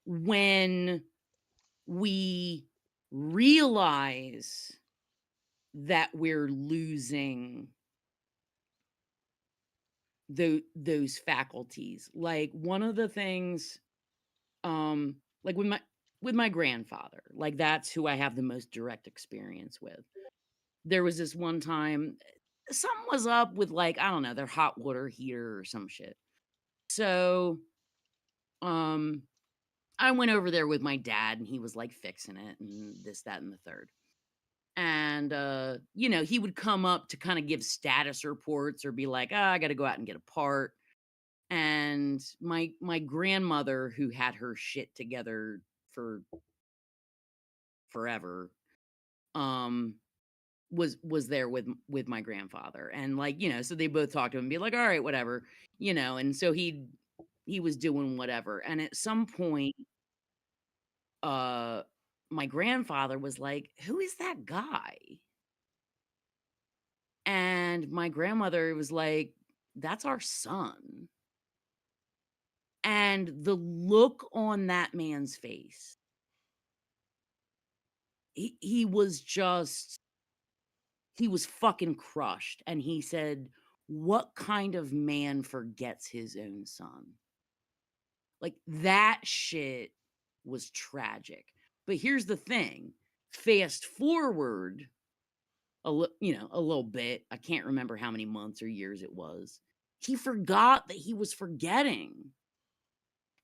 when we realize that we're losing those faculties. Like one of the things, like with my grandfather, like that's who I have the most direct experience with. There was this one time, something was up with like, I don't know, their hot water heater or some shit. So, um, I went over there with my dad and he was like fixing it and this, that, and the third. And you know, he would come up to kind of give status reports or be like, "Ah, I got to go out and get a part." And my grandmother, who had her shit together for forever, um, was there with my grandfather. And like, you know, so they both talked to him and be like, "All right, whatever," you know. And so he was doing whatever. And at some point, uh my grandfather was like, "Who is that guy?" And my grandmother was like, "That's our son." And the look on that man's face, he was just, he was fucking crushed. And he said, "What kind of man forgets his own son?" Like that shit was tragic. But here's the thing. Fast forward you know, a little bit. I can't remember how many months or years it was. He forgot that he was forgetting.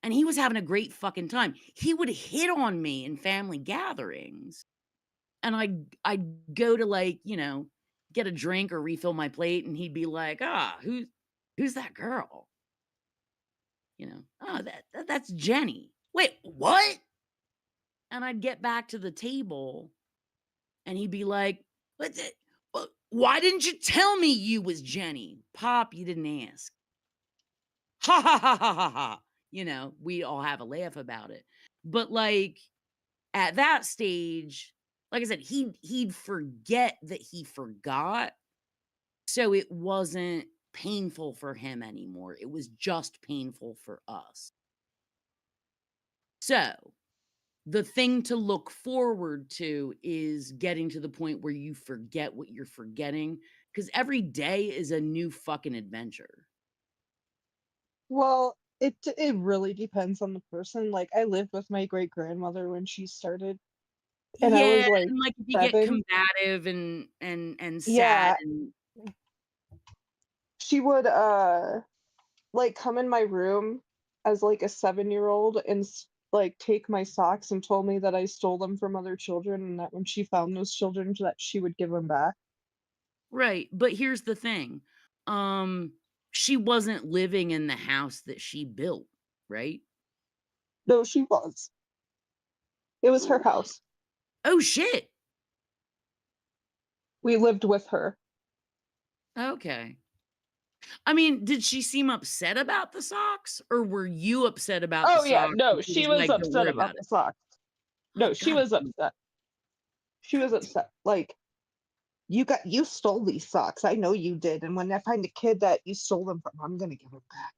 And he was having a great fucking time. He would hit on me in family gatherings. And I'd go to like, you know, get a drink or refill my plate, and he'd be like, "Ah, who's that girl?" You know, "Oh, that's Jenny." "Wait, what?" And I'd get back to the table and he'd be like, Why didn't you tell me you was Jenny?" "Pop, you didn't ask." Ha ha ha ha ha ha. You know, we all have a laugh about it. But like at that stage, like I said, he'd forget that he forgot. So it wasn't painful for him anymore. It was just painful for us. So the thing to look forward to is getting to the point where you forget what you're forgetting, because every day is a new fucking adventure. Well, it really depends on the person. Like I lived with my great grandmother when she started, and I Yeah, was like and like if you get 7. combative and sad Yeah, and she would like come in my room as like a 7-year-old and like take my socks and told me that I stole them from other children and that when she found those children that she would give them back. right, but here's the thing. She wasn't living in the house that she built, right? No, she was. It was her house. Oh shit. We lived with her. Okay. I mean, did she seem upset about the socks, or were you upset about the Oh yeah, socks and no, she she was was like, "Don't upset worry about about the it"? socks. Oh No, she god. was upset. She was upset. Like, you stole these socks. I know you did. And when I find a kid that you stole them from, I'm gonna give them back.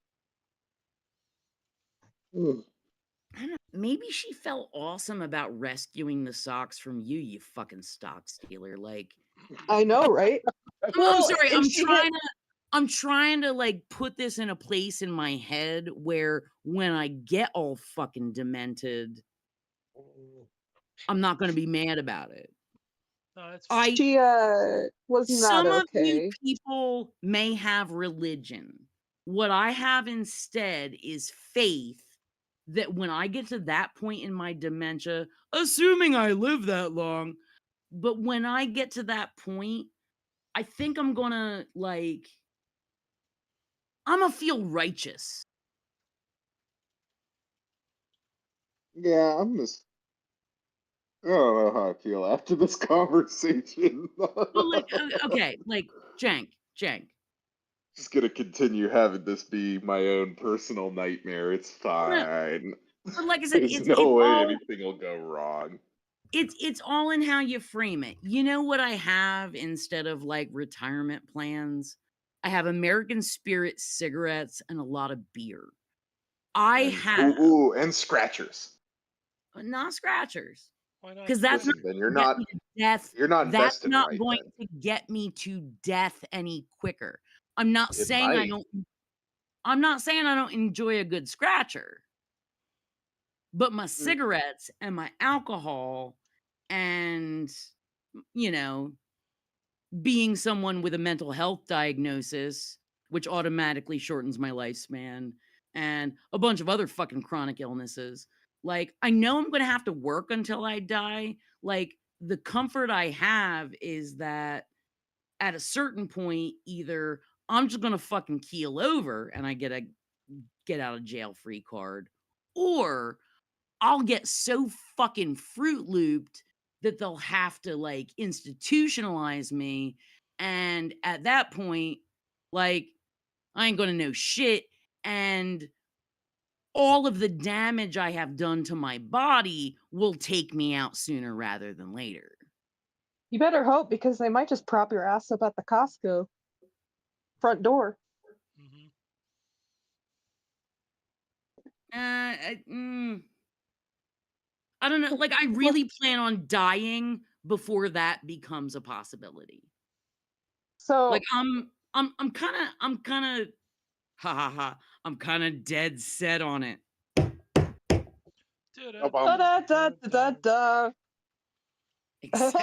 Mm. I don't know, maybe she felt awesome about rescuing the socks from you, you fucking stock stealer. Like, I know, right? I'm Well, sorry, and she did. I'm trying to like put this in a place in my head where when I get all fucking demented, I'm not gonna be mad about it. No, that's fair. I She was not Some of you okay. people may have religion. What I have instead is faith that when I get to that point in my dementia, assuming I live that long, but when I get to that point, I think I'm gonna like, I'm gonna feel righteous. Yeah, I don't know how I feel after this conversation. Well, like, okay, like, Jank. Just gonna continue having this be my own personal nightmare. It's No, fine. but like I said, There's no way anything will go wrong. it's all in how you frame it. You know what I have instead of like retirement plans? I have American Spirit cigarettes and a lot of beer. I And have and scratchers. Not scratchers. Why not? Because that's not Listen, then you're gonna not get me to death. you're not That's investing not right going then. to get me to death any quicker. I'm not It saying I might. don't. I'm not saying I don't enjoy a good scratcher. But my cigarettes and my alcohol and, you know, being someone with a mental health diagnosis, which automatically shortens my lifespan, and a bunch of other fucking chronic illnesses. Like, I know I'm gonna have to work until I die. Like, the comfort I have is that at a certain point, either I'm just gonna fucking keel over and I get a get out of jail free card, or I'll get so fucking Fruit Looped that they'll have to like institutionalize me. And at that point, like, I ain't gonna know shit. And all of the damage I have done to my body will take me out sooner rather than later. You better hope, because they might just prop your ass up at the Costco front door. Mm-hmm. I don't know. Like, I really plan on dying before that becomes a possibility. So Like, I'm kind of, ha ha ha. I'm kind of dead set on it. da-da-da-da-da-da. Exactly.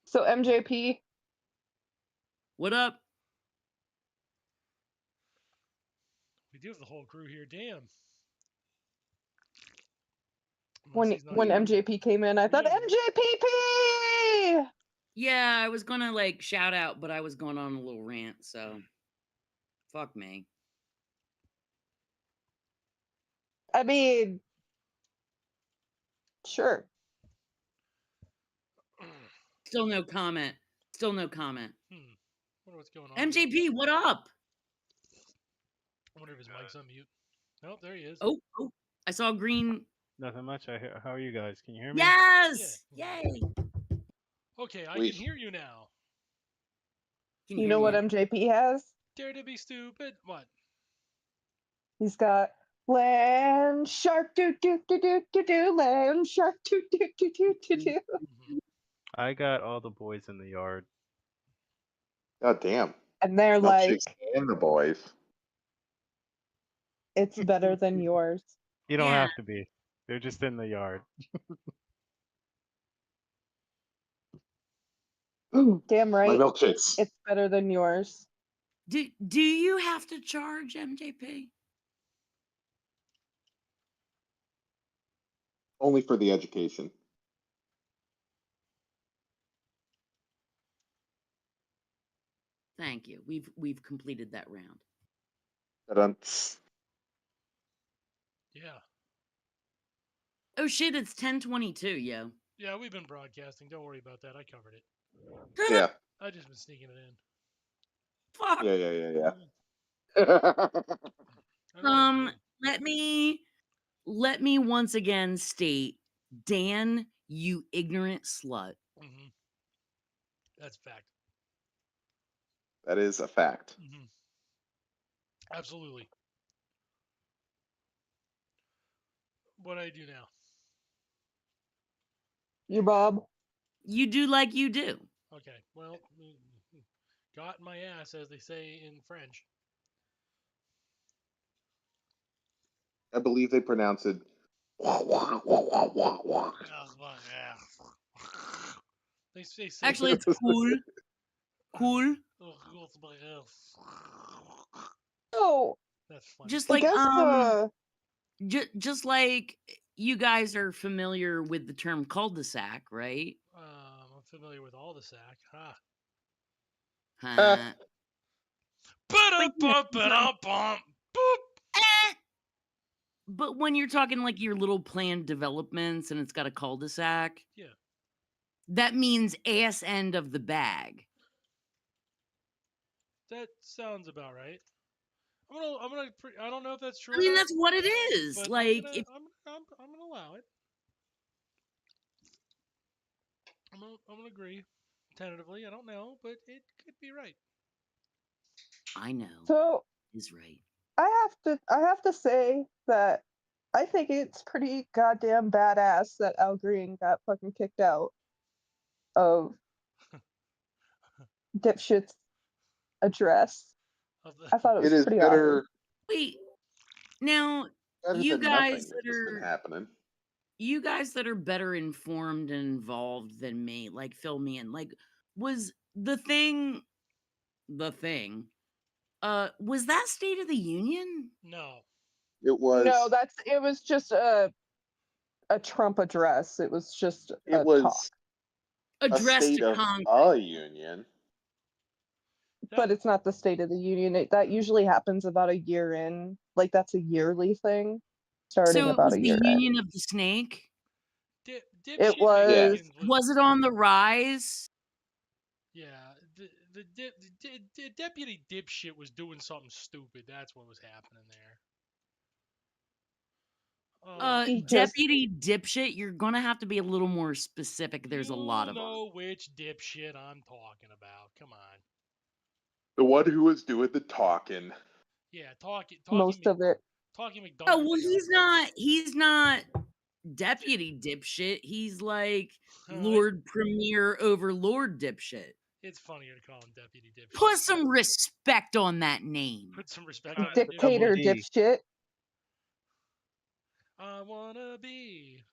So MJP, What up? We do have the whole crew here. Damn. Unless when he's not when here. MJP came in, I thought Yeah. MJPP. Yeah, I was gonna like shout out, but I was going on a little rant, so fuck me. I mean, sure. Still no comment. Still no comment. Wonder what's going on. MJP, what up? I wonder if his mic's on mute. Nope, there he is. Oh, I saw green. Nothing much. How are you guys? Can you hear me? Yes! Yeah. Yay! Okay, I can hear you now. Can You know what MJP has? Dare to be stupid. What? He's got land shark do do do do do do, land shark do do do do do do. I got all the boys in the yard. God damn. And they're like, Milkshakes and the boys. it's better than yours. You don't have to be. They're just in the yard. Damn right. My milkshakes. It's better than yours. Do you have to charge MJP? Only for the education. Thank you. We've completed that round. Yeah. Oh shit, it's 10:22, yo. Yeah, we've been broadcasting. Don't worry about that. I covered it. Yeah. I just been sneaking it in. Fuck. Yeah. Let me once again state, Dan, you ignorant slut. Mm-hmm. That's fact. That is a fact. Mm-hmm. Absolutely. What do I do now? You, Bob. You do like you do. Okay. Well, got my ass, as they say in French. I believe they pronounce it. They say Actually, it's cool. Cool. Oh, that's funny. Just I like guess just like you guys are familiar with the term cul-de-sac, right? I'm familiar with all the sack. But when you're talking like your little planned developments and it's got a cul-de-sac, yeah, that means ass end of the bag. that sounds about right. I don't know if that's true. I mean, that's what it is. But like, I'm gonna allow it. I'm gonna agree tentatively. I don't know, but it could be right. I know. So is right. I have to say that I think it's pretty goddamn badass that Al Green got fucking kicked out of Dipshit's address. Of the, I thought it was It is pretty awesome. better, Wait, now better you than guys nothing that that's been are happening. you guys that are better informed and involved than me, like fill me in. Like, was the thing, was that State of the Union? no. It was. No, it was just a Trump address. It was just It a talk. was a Addressed state to of Congress. a union. But it's not the State of the Union. That usually happens about a year in. Like, that's a yearly thing, starting So it about was a the year in. Union of the Snake? It Dipshit was. Americans Was it on the rise? Yeah, the deputy dipshit was doing something stupid. That's what was happening there. He just Deputy dipshit, you're gonna have to be a little more specific. There's a lot of You them. know which dipshit I'm talking about. Come on. The one who was doing the talking. Yeah, talking most of it. Talking Oh, McDonald. well, he's not deputy dipshit. He's like Lord Premier Overlord dipshit. It's funnier to call him deputy dipshit. Put some respect on that name. Put some respect on Dictator dipshit. dipshit. I wanna be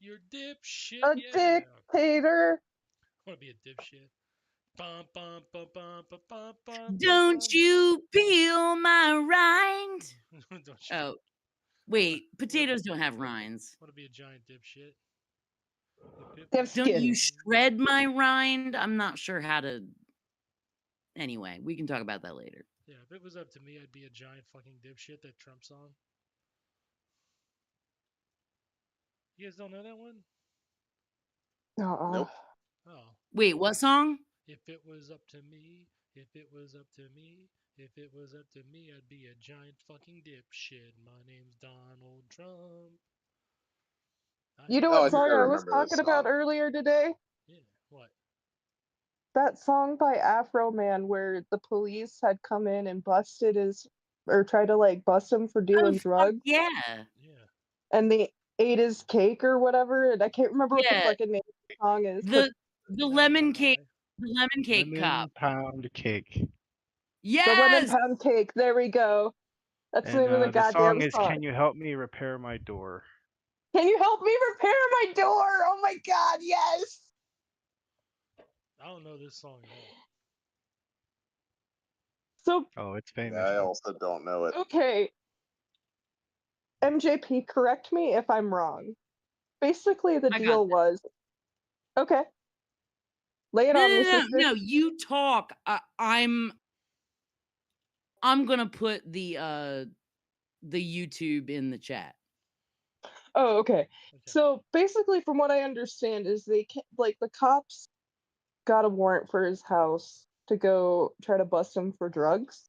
your dipshit. A Yeah. dictator. I wanna be a dipshit. Bum, bum, bum, bum, bum, bum, bum, Don't bum. you feel my rind? Don't you? Oh, wait. Potatoes don't have rinds. Want to be a giant dipshit? They have Don't you skins. shred my rind? I'm not sure how to. Anyway, we can talk about that later. Yeah, if it was up to me, I'd be a giant fucking dipshit. That Trump song. You guys don't know that one? Nope. Oh. Wait, what song? If it was up to me, if it was up to me, if it was up to me, I'd be a giant fucking dipshit. My name's Donald Trump. You know Oh, I what think song I I was remember this talking about song. earlier today? Yeah, what? That song by Afro Man where the police had come in and busted his, or tried to like bust him for doing drugs. Yeah. Yeah. And they ate his cake or whatever. And I can't remember what the Yeah. fucking name of the song is. But The lemon cake. The lemon cake Lemon cop. pound cake. the lemon Yes. pound cake. There we go. That's the And name of the the goddamn song is song. "Can You Help Me Repair My Door?" Can you help me repair my door? Oh my god, yes. I don't know this song at all. So Oh, it's famous. I also don't know it. okay. MJP, correct me if I'm wrong. Basically, the I got deal that. was okay. Lay it on me, sister. No, you talk. I'm gonna put the YouTube in the chat. Oh, okay. So basically, from what I understand, is the cops got a warrant for his house to go try to bust him for drugs.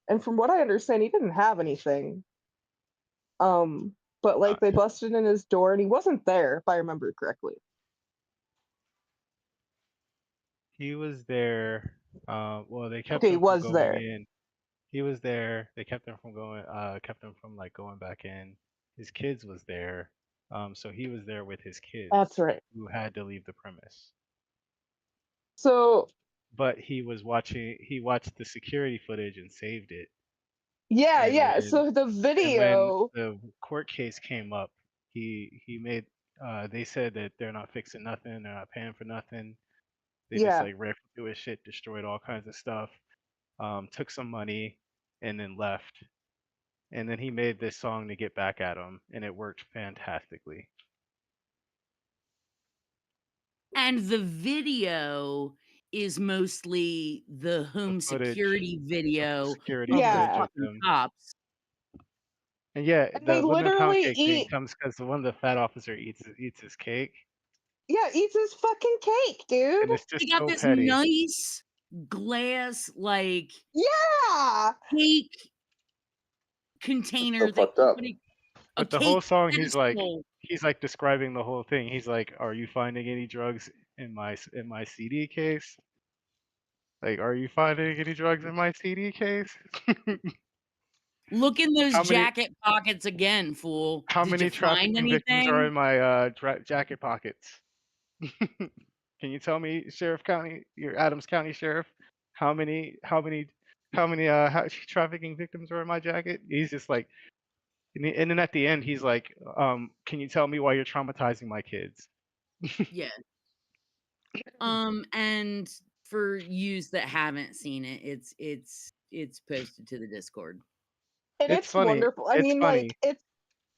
And from what I understand, he didn't have anything. But like they busted in his door and he wasn't there, if I remember correctly. He was there. Well, they kept Okay, he him from was going there. in. He was there. They kept him from going. Kept him from like going back in. His kids was there. So he was there with his kids. That's right. Who had to leave the premise. So. But he was watching. He watched the security footage and saved it. Yeah, And yeah. then- So the And video. when the court case came up, he made. They said that they're not fixing nothing. They're not paying for nothing. They just Yeah. like ripped through his shit, destroyed all kinds of stuff. Took some money and then left. And then he made this song to get back at him, and it worked fantastically. And the video is mostly the home footage security video security of Yeah. the footage of fucking him. cops. And yeah, And the they lemon pound literally cake thing eat. comes because one of the fat officer eats his cake, Yeah, eats his fucking cake, dude. and it's They just got so this petty. nice glass like Yeah. cake container So that fucked up. But the whole song, he's pedestal. like describing the whole thing. He's like, "Are you finding any drugs in my CD case?" Like, are you finding any drugs in my CD case? Look in those How many jacket pockets again, fool. how Did you many find trafficking victims are anything? in my jacket pockets? Can you tell me, Sheriff County, your Adams County Sheriff, how many trafficking victims are in my jacket? He's just like, and then at the end, he's like, can you tell me why you're traumatizing my kids? Yeah. And for yous that haven't seen it, it's posted to the Discord. And It's it's funny. wonderful. I It's mean, funny. like,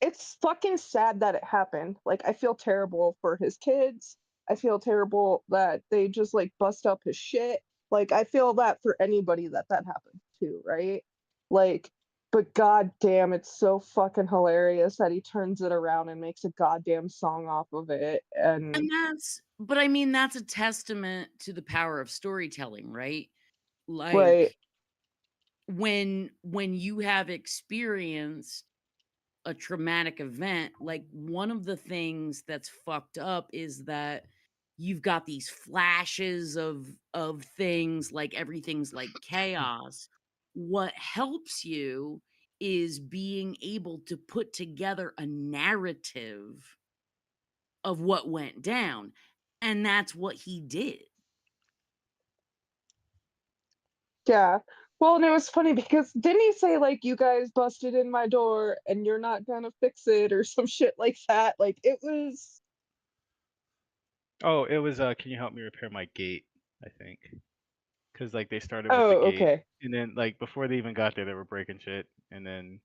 it's fucking sad that it happened. Like, I feel terrible for his kids. I feel terrible that they just like bust up his shit. Like, I feel that for anybody that happened to, right? Like, but goddamn, it's so fucking hilarious that he turns it around and makes a goddamn song off of it. And And but I mean, that's a testament to the power of storytelling, right? right, Like when you have experienced a traumatic event, like one of the things that's fucked up is that you've got these flashes of things, like everything's like chaos. What helps you is being able to put together a narrative of what went down, and that's what he did. yeah. Well, and it was funny because didn't he say like you guys busted in my door and you're not gonna fix it or some shit like that? Like it was Oh, it was can you help me repair my gate? I think. Because like they started with the oh, gate, okay. and then like before they even got there, they were breaking shit, and then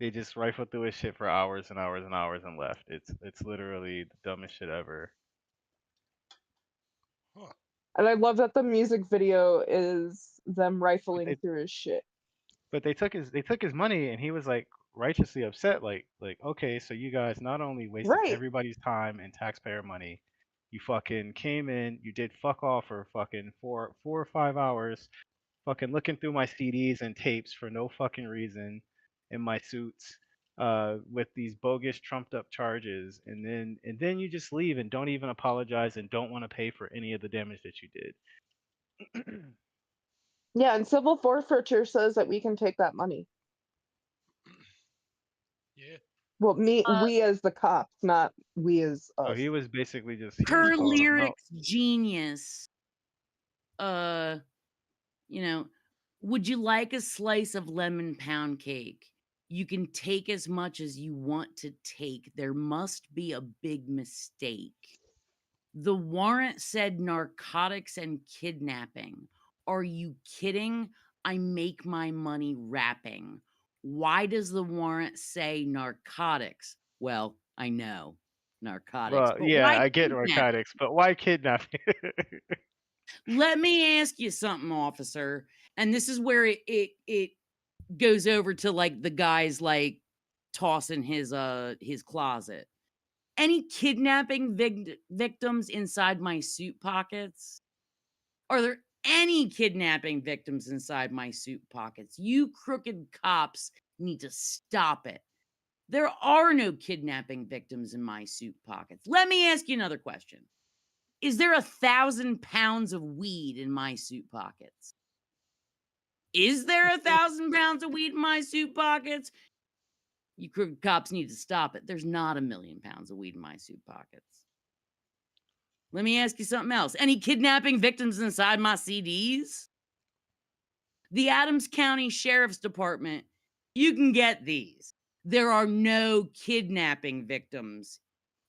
they just rifled through his shit for hours and hours and hours and left. It's literally the dumbest shit ever. Huh. And I love that the music video is them But rifling they through his shit. but they took his money, and he was like righteously upset. Like okay, so you guys not only wasted Right. everybody's time and taxpayer money, you fucking came in, you did fuck off for fucking 4 or 5 hours, fucking looking through my CDs and tapes for no fucking reason in my suits with these bogus trumped up charges, and then you just leave and don't even apologize and don't want to pay for any of the damage that you did. Yeah, and civil forfeiture says that we can take that money. Yeah. Well, Uh, we as the cops, not we as So us. he was basically just he was per calling them out. lyrics genius, uh, you know, would you like a slice of lemon pound cake? You can take as much as you want to take. There must be a big mistake. The warrant said narcotics and kidnapping. Are you kidding? I make my money rapping. Why does the warrant say narcotics? Well, I know narcotics, Well, but yeah, why I get kidnapping? narcotics, but why kidnapping? Let me ask you something, officer. And this is where it goes over to like the guys like tossing his closet. Any kidnapping victims inside my suit pockets? Are there any kidnapping victims inside my suit pockets? You crooked cops need to stop it. There are no kidnapping victims in my suit pockets. Let me ask you another question. Is there 1,000 pounds of weed in my suit pockets? Is there 1,000 pounds of weed in my suit pockets? You crooked cops need to stop it. There's not 1,000,000 pounds of weed in my suit pockets. Let me ask you something else. Any kidnapping victims inside my CDs? The Adams County Sheriff's Department, you can get these. There are no kidnapping victims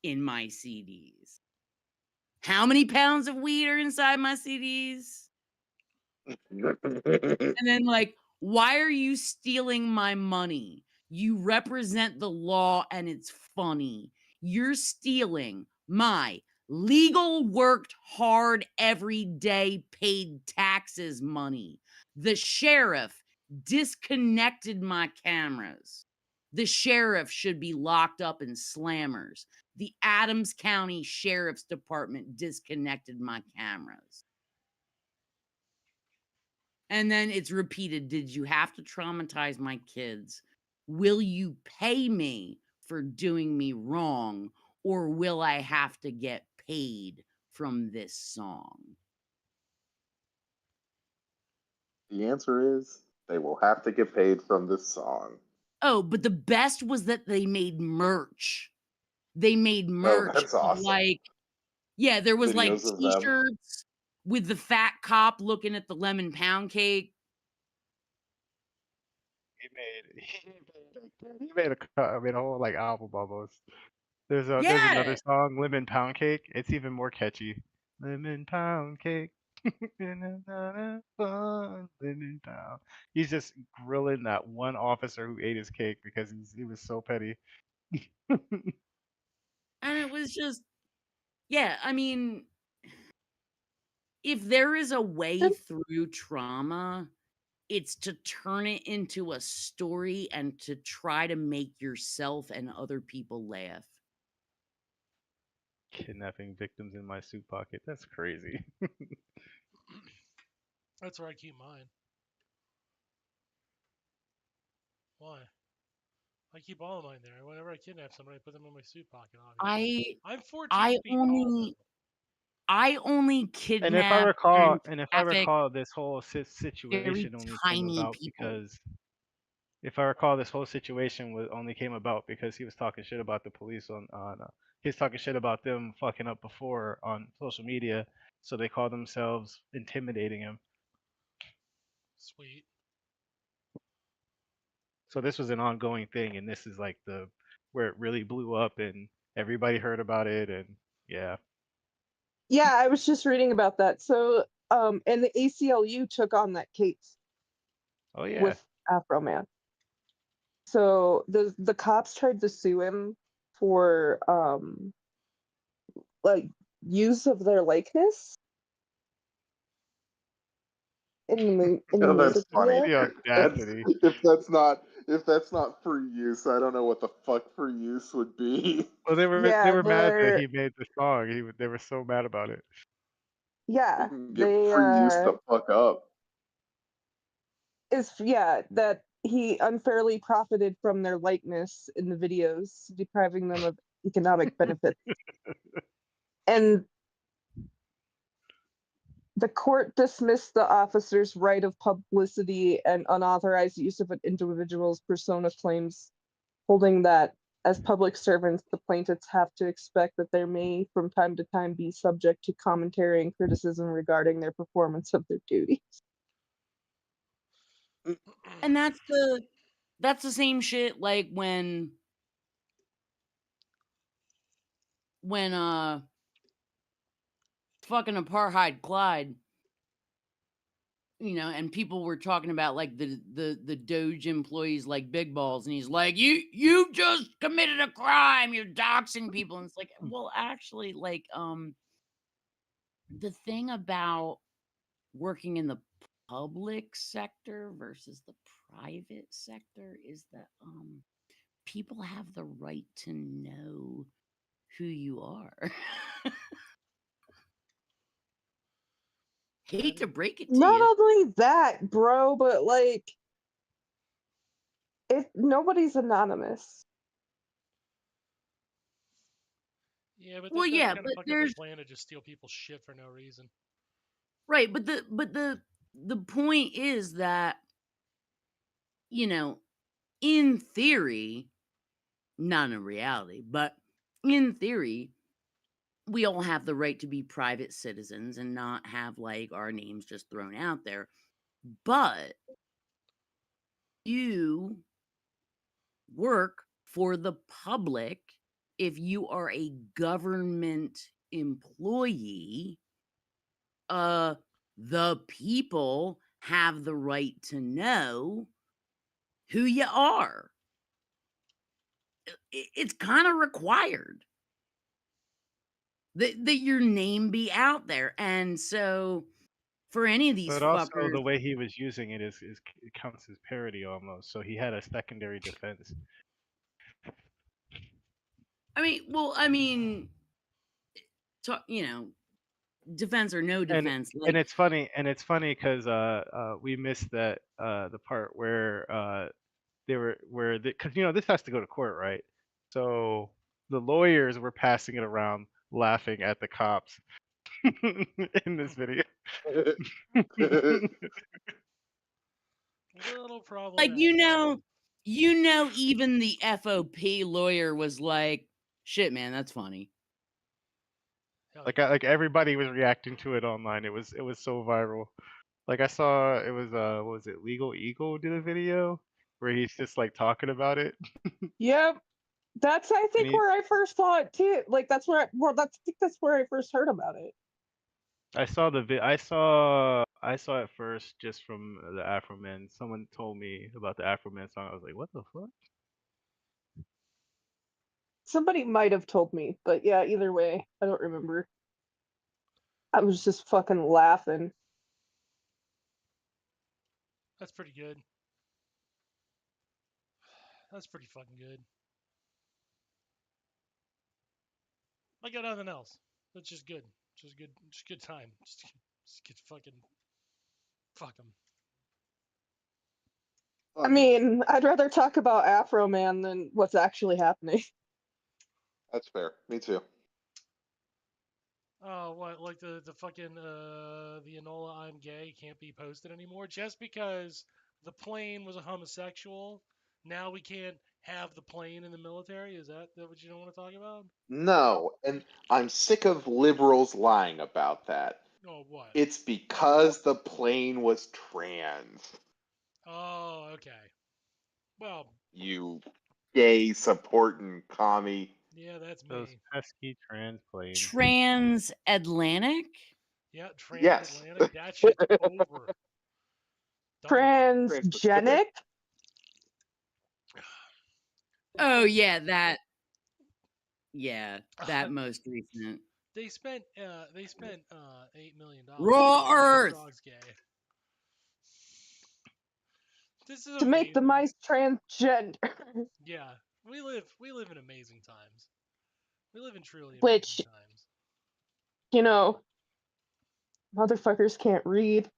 in my CDs. How many pounds of weed are inside my CDs? And then, like, why are you stealing my money? You represent the law and it's funny. You're stealing my legal, worked hard every day, paid taxes money. The sheriff disconnected my cameras. The sheriff should be locked up in slammers. The Adams County Sheriff's Department disconnected my cameras. And then it's repeated. Did you have to traumatize my kids? Will you pay me for doing me wrong? Or will I have to get paid from this song? The answer is they will have to get paid from this song. Oh, but the best was that they made merch. They made Oh, merch that's of awesome. like, yeah, there was like Videos of them. t-shirts with the fat cop looking at the lemon pound cake. He made a whole like album almost. There's another Yeah. song, Lemon Pound Cake. It's even more catchy. Lemon Pound Cake. Lemon Pound. He's just grilling that one officer who ate his cake because he was so petty. And it was just, yeah, I mean, if there is a way through trauma, it's to turn it into a story and to try to make yourself and other people laugh. Kidnapping victims in my suit pocket. That's crazy. That's where I keep mine. Why? I keep all of mine there. Whenever I kidnap somebody, I put them in my suit pocket. Obviously, I'm 14 feet tall. I only And kidnap if I recall, traffic this whole very situation only came tiny about people. because if I recall, this whole situation only came about because he was talking shit about the police he was talking shit about them fucking up before on social media, so they called themselves intimidating him. Sweet. So this was an ongoing thing, and this is like where it really blew up and everybody heard about it, and yeah. Yeah, I was just reading about that. So, and the ACLU took on that case Oh yeah. with Afro Man. So the cops tried to sue him for like use of their likeness in the Oh, that's music funny. video. The audacity. If that's not free use, I don't know what the fuck free use would be. Well, they were Yeah, mad that they're he made the song. They were so mad about it. yeah, You can get they free use the fuck up. that he unfairly profited from their likeness in the videos, depriving them of economic benefits. And the court dismissed the officer's right of publicity and unauthorized use of an individual's persona claims, holding that as public servants, the plaintiffs have to expect that there may, from time to time, be subject to commentary and criticism regarding their performance of their duties. And that's the same shit like when fucking apartheid Clyde, you know, and people were talking about like the DOGE employees like big balls, and he's like, you just committed a crime, you're doxing people. And it's like, well, actually, like the thing about working in the public sector versus the private sector is that people have the right to know who you are. Hate to break it to Not you. only that, bro, but like, if nobody's anonymous. Yeah, but Well, that's yeah, kind but of fucking there's the plan to just steal people's shit for no reason. right, but the point is that, you know, in theory, not in reality, but in theory, we all have the right to be private citizens and not have like our names just thrown out there. But you work for the public. If you are a government employee, the people have the right to know who you are. It's kind of required that your name be out there. And so for any of these But also fuckers, the way he was using it it counts as parody almost. So he had a secondary defense. I mean, you know, defense or no And defense, and like, it's funny because we missed that the part where they were because this has to go to court, right? So the lawyers were passing it around, laughing at the cops in this video. A little Like, problematic. even the FOP lawyer was like, shit, man, that's funny. Hell Like yeah. like everybody was reacting to it online. It was so viral. Like I saw it was what was it, Legal Eagle did a video where he's just like talking about it. Yep. That's I And think he where I first saw it too. Like that's where I think that's where I first heard about it. I saw I saw it first just from the Afro Man. Someone told me about the Afro Man song. I was like, what the fuck? Somebody might have told me, but yeah, either way, I don't remember. I was just fucking laughing. That's pretty good. That's pretty fucking good. I got nothing else. That's just good. Just good. Just good time. Just get fucking. Fuck them. I mean, I'd rather talk about Afro Man than what's actually happening. That's fair. Me too. Oh, what? Like the fucking the Enola I'm gay can't be posted anymore just because the plane was a homosexual. Now we can't have the plane in the military. Is that what you don't want to talk about? No, and I'm sick of liberals lying about that. Oh, what? It's because the plane was trans. Oh, okay. Well, You gay supporting commie. yeah, that's Those me. pesky trans planes. Transatlantic? Yeah, Yes. transatlantic. That shit's over. Done with that. Transgenic? Oh, yeah, that. Yeah, that most recent. They spent $8 million Raw to make Earth! dogs gay. This is To make the amazing. mice transgender. Yeah, we live in amazing times. We live in truly amazing Which, times. you know, motherfuckers can't read.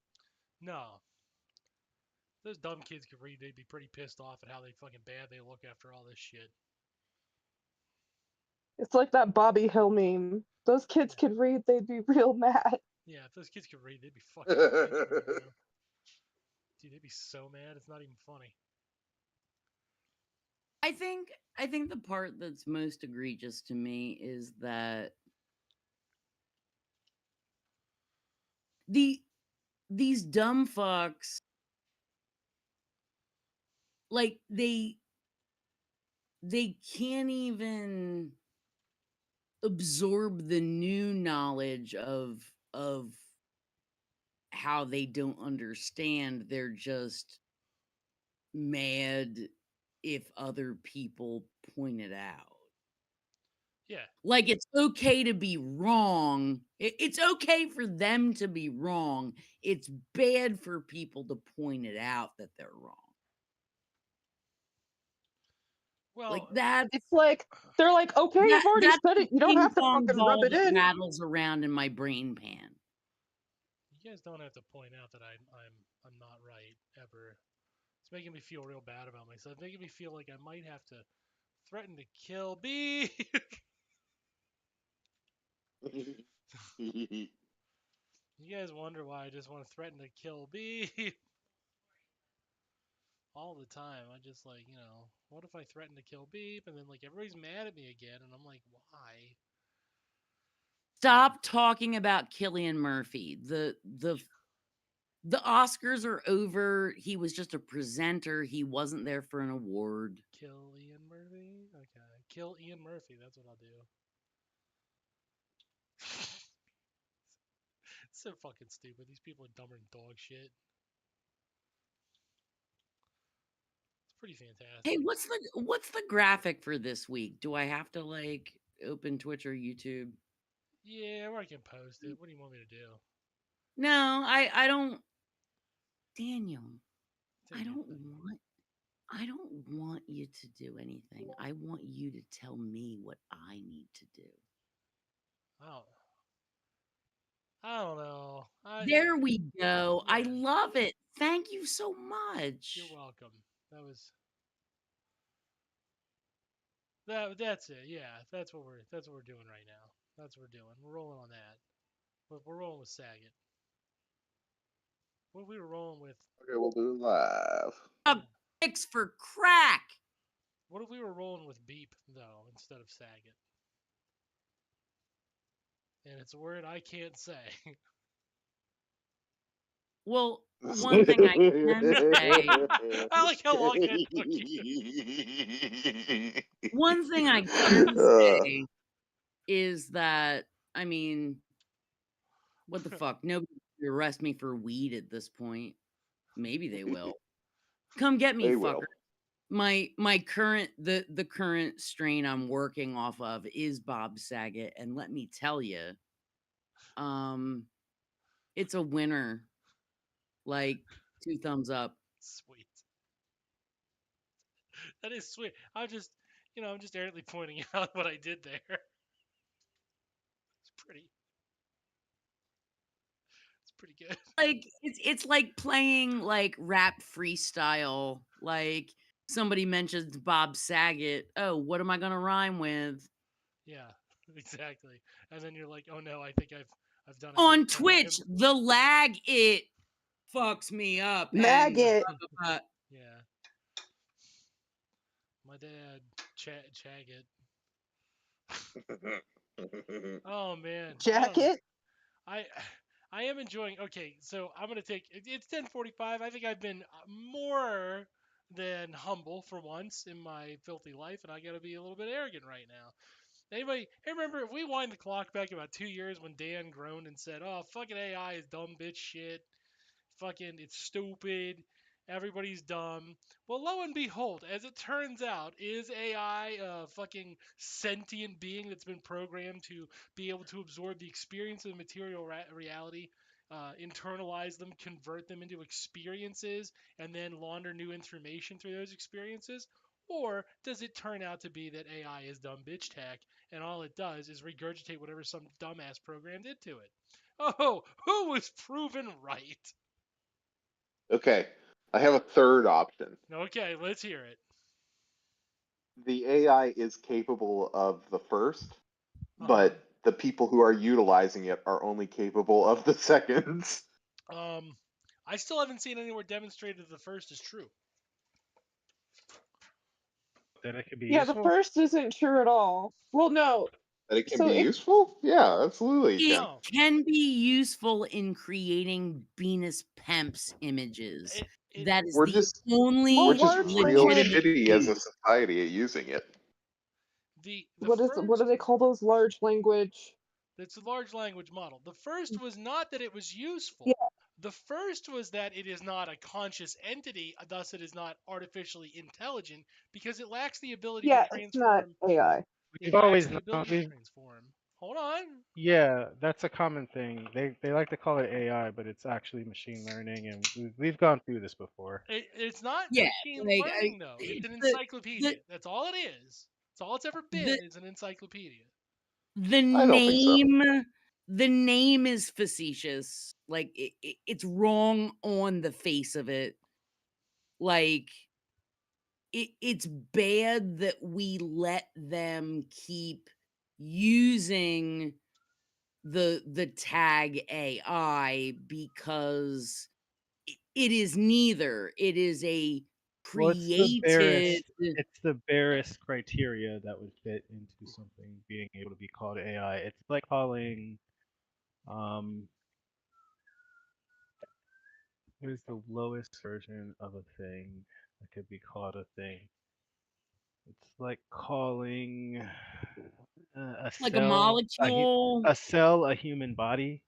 No. If those dumb kids could read, they'd be pretty pissed off at how they fucking bad they look after all this shit. It's like that Bobby Hill meme. Those kids could read, they'd be real mad. Yeah, if those kids could read, they'd be fucking bitching right now. Dude, they'd be so mad, it's not even funny. I think the part that's most egregious to me is that these dumb fucks, like they can't even absorb the new knowledge of how they don't understand. They're just mad if other people point it out. Yeah. Like, it's okay to be wrong. It's okay for them to be wrong. It's bad for people to point it out that they're wrong. Well, Like, that's It's like, they're like, okay, I've already that's said the it. You don't ping have to pong fucking rub ball it that in. rattles around in my brain pan. you guys don't have to point out that I'm not right ever. It's making me feel real bad about myself. It's making me feel like I might have to threaten to kill B. You guys wonder why I just want to threaten to kill B all the time. I just like, what if I threaten to kill Beep and then like everybody's mad at me again and I'm like, why? Stop talking about Cillian Murphy. The Oscars are over. He was just a presenter. He wasn't there for an award. Kill Ian Murphy? Okay. Kill Ian Murphy, that's what I'll do. It's so fucking stupid. These people are dumber than dog shit. It's pretty fantastic. Hey, what's the graphic for this week? Do I have to like open Twitch or YouTube? Yeah, or I can post it. What do you want me to do? No, I don't. Daniel, Take I your don't time. want you to do anything. I want you to tell me what I need to do. I don't know. There we go. I Yeah. love it. Thank you so much. You're welcome. That's it. Yeah, that's what we're doing right now. That's what we're doing. We're rolling on that. We're rolling with Saget. What if we were rolling with? Okay, we'll do it live. Dicks for crack. What if we were rolling with beep though instead of saggit? And it's a word I can't say. Well, one thing I can say. I like how long that took you. One thing I can say is that, I mean, what the fuck? Nobody can arrest me for weed at this point. Maybe they will. Come get me, They fucker. will. My current the current strain I'm working off of is Bob Saget, and let me tell you, it's a winner. Like 2 thumbs up. Sweet. That is sweet. I'm just errantly pointing out what I did there. It's pretty good. Like it's like playing like rap freestyle. Like somebody mentions Bob Saget. Oh, what am I gonna rhyme with? Yeah, exactly. And then you're like, oh no, I think I've done a On hit for him. Twitch, the lag it fucks me up. and, Maggot. Yeah. My dad, Chaggit. Oh man. Jacket. I am enjoying. Okay, so I'm gonna take. It's 10:45. I think I've been more than humble for once in my filthy life, and I gotta be a little bit arrogant right now. Anybody, hey, remember if we wind the clock back about 2 years when Dan groaned and said, "Oh, fucking AI is dumb bitch shit. Fucking, it's stupid. Everybody's dumb." Well, lo and behold, as it turns out, is AI a fucking sentient being that's been programmed to be able to absorb the experience of the material reality, internalize them, convert them into experiences, and then launder new information through those experiences? Or does it turn out to be that AI is dumb bitch tech, and all it does is regurgitate whatever some dumbass program did to it? Oh, who was proven right? Okay, I have a third option. Okay, let's hear it. The AI is capable of the first, but the people who are utilizing it are only capable of the seconds. I still haven't seen anywhere demonstrated that the first is true. That it could be Yeah, useful. the first isn't true at all. Well, no. That it can So be it- useful? Yeah, absolutely. It No. can be useful in creating Venus Pemps images. That is We're the just only Well, we're just large real language- shitty as a society at using it. What do they call those large language? It's a large language model. The first was not that it was useful. Yeah. The first was that it is not a conscious entity, thus it is not artificially intelligent because it lacks the ability Yeah, to transform. it's not AI. We've always the known. ability to transform. Hold on. Yeah, that's a common thing. They like to call it AI, but it's actually machine learning, and we've gone through this before. It's not Yeah, machine like, learning though. It's an the- encyclopedia. That's all it is. That's all it's ever been is an encyclopedia. The I don't think so. the name is facetious. Like it's wrong on the face of it. Like it's bad that we let them keep using the tag AI because it is neither. It is a Well, created. it's the barest criteria that would fit into something being able to be called AI. It's like calling, what is the lowest version of a thing that could be called a thing? It's like calling a Like a cell molecule. a cell a human body.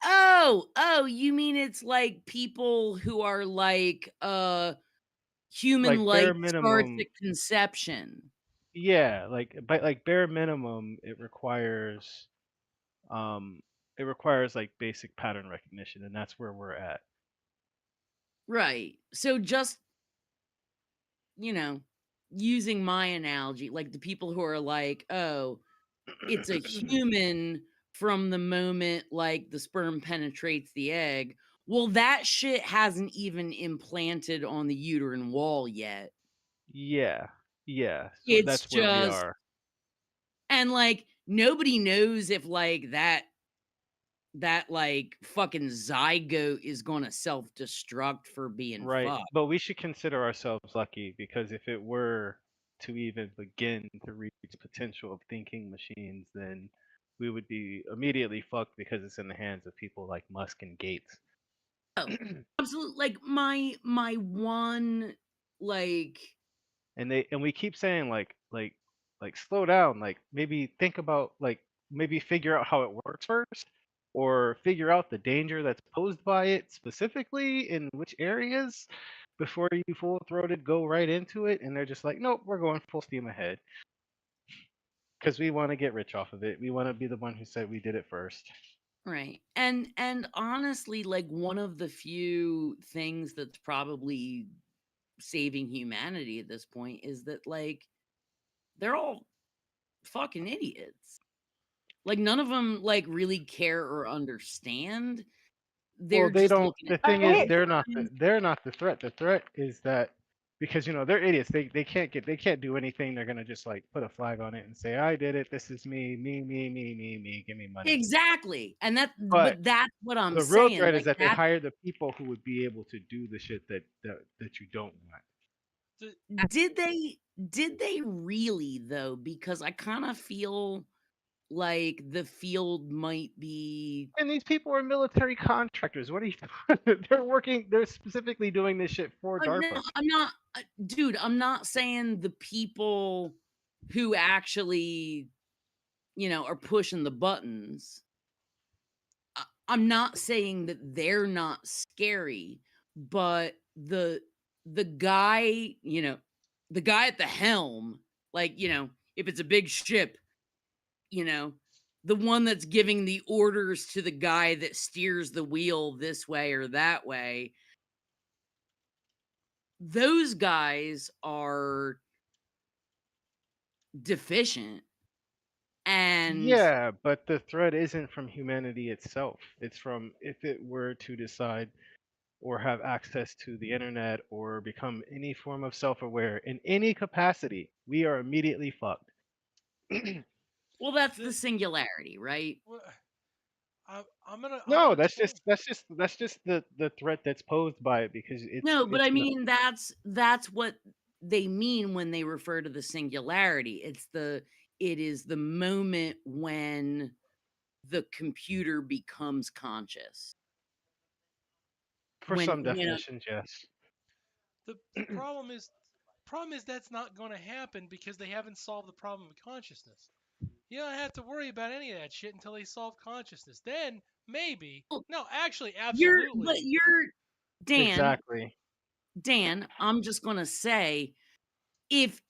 Oh, you mean it's like people who are like human Like bare like starts minimum. at conception. Yeah, but like bare minimum, it requires like basic pattern recognition, and that's where we're at. Right. So just using my analogy, like the people who are like, oh, it's a human from the moment like the sperm penetrates the egg. Well, that shit hasn't even implanted on the uterine wall yet. Yeah. So It's that's where we just are. and like nobody knows if like that like fucking zygote is gonna self-destruct for being Right. fucked. But we should consider ourselves lucky, because if it were to even begin to reach potential of thinking machines, then we would be immediately fucked, because it's in the hands of people like Musk and Gates. Oh, absolutely. Like my one like And we keep saying like slow down, like maybe think about, like maybe figure out how it works first, or figure out the danger that's posed by it specifically in which areas, before you full-throated go right into it. And they're just like, nope, we're going full steam ahead, because we want to get rich off of it. We want to be the one who said we did it first. right. And honestly, like one of the few things that's probably saving humanity at this point is that like they're all fucking idiots. Like none of them like really care or understand. Well, They're they just don't. looking The at thing I is, hate they're not the threat. The threat is that, because they're idiots. They can't do anything. They're gonna just like put a flag on it and say, I did it. This is me. Me. Give me money. exactly. And But but that's what I'm the real saying. threat is Like that they that hire the people who would be able to do the shit that you don't want. The- did they really though? Because I kind of feel like the field might be And these people are military contractors. What are you? They're working. They're specifically doing this shit for no, DARPA. I'm not dude, I'm not saying the people who actually, are pushing the buttons. I'm not saying that they're not scary, but the guy, the guy at the helm, like, if it's a big ship, you know, the one that's giving the orders to the guy that steers the wheel this way or that way, those guys are deficient. And Yeah, but the threat isn't from humanity itself. It's from, if it were to decide or have access to the internet or become any form of self-aware in any capacity, we are immediately fucked. well, that's the the- singularity, right? wha- I'm No, gonna that's explain. just the threat that's posed by it, because No, but it's I not. mean that's what they mean when they refer to the singularity. It is the moment when the computer becomes conscious. For When some definitions, yes. The problem is that's not going to happen because they haven't solved the problem of consciousness. You don't have to worry about any of that shit until they solve consciousness. Then maybe. well, No, actually, but absolutely. you're Dan, Exactly. I'm just going to say if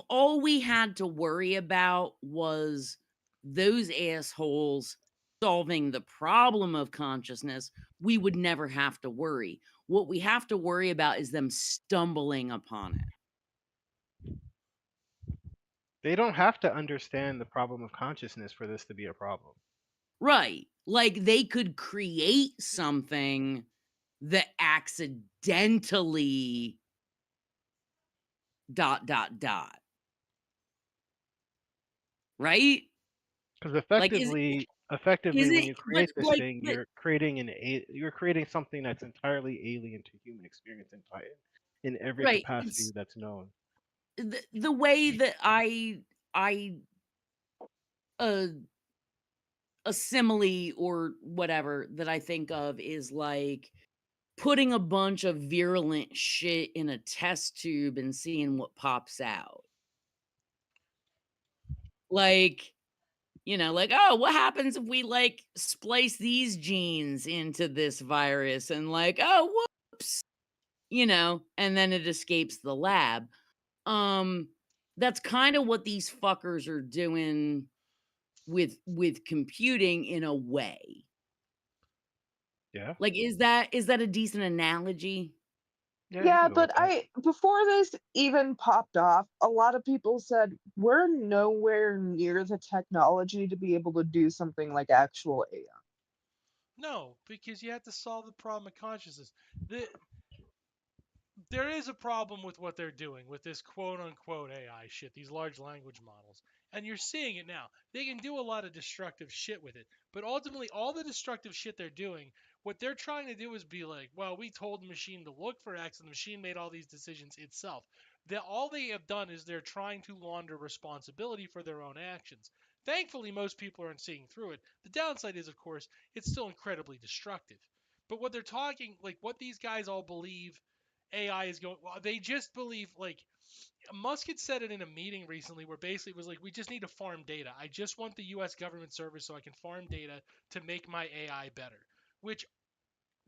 all we had to worry about was those assholes solving the problem of consciousness, we would never have to worry. What we have to worry about is them stumbling upon it. They don't have to understand the problem of consciousness for this to be a problem. Right. Like they could create something that accidentally ... Right? Because Like effectively, is when it you but create this like thing, but you're creating something that's entirely alien to human experience in every right, capacity it's that's known. the way that I uh a simile or whatever that I think of is like putting a bunch of virulent shit in a test tube and seeing what pops out. Like, like, oh, what happens if we like splice these genes into this virus and like, oh, whoops, and then it escapes the lab. Um, that's kind of what these fuckers are doing with computing in a way. Yeah, Like, is that a decent analogy? yeah, you Yeah, can go but with that. before this even popped off, a lot of people said we're nowhere near the technology to be able to do something like actual AI. No, because you have to solve the problem of consciousness. There is a problem with what they're doing with this quote unquote AI shit, these large language models. And you're seeing it now. They can do a lot of destructive shit with it. But ultimately, all the destructive shit they're doing, what they're trying to do is be like, well, we told the machine to look for X, and the machine made all these decisions itself. All they have done is they're trying to launder responsibility for their own actions. Thankfully, most people aren't seeing through it. The downside is, of course, it's still incredibly destructive. But what they're talking, like what these guys all believe AI is going, well, they just believe, like, Musk had said it in a meeting recently where basically it was like, we just need to farm data. I just want the US government service so I can farm data to make my AI better. Which,